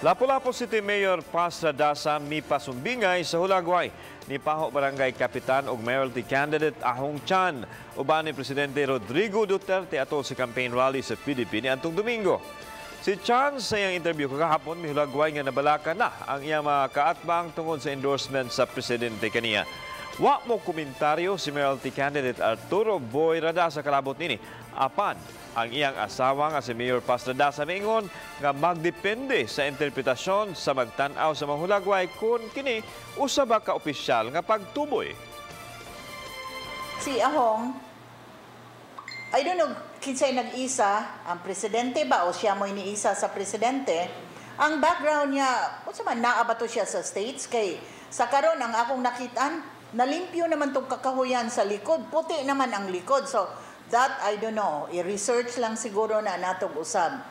Lapu-Lapu City Mayor Pastra Dasa mipasumbingay sa Hulagway ni Paho Barangay Kapitan ug mayoralty candidate Ahong Chan uban ni Presidente Rodrigo Duterte atol sa campaign rally sa PDP niadtong Domingo. Si Chan sa iyang interview kakahapon mihulagway nga nabalaka na ang iyang mga kaatbang tungod sa endorsement sa presidente kaniya. Wa mo komentaryo si mayoralty candidate Arturo Boy Rada sa kalabot nini. Apan ang iyang asawa nga si Mayor Pastra Dasa mingon nga magdepende sa interpretasyon sa magtan-aw sa mga hulagway kung kini usa ba ka opisyal nga pagtuboy. Si Ahong, I don't know kinsay nag-isa, ang presidente ba o siya mo iniisa sa presidente. Ang background niya, kung man naabato siya sa States, kay sa karon ang akong nakitaan, nalimpyo naman tong kakahuyan sa likod, puti naman ang likod. So, that, I don't know, i-research lang siguro na natong usab.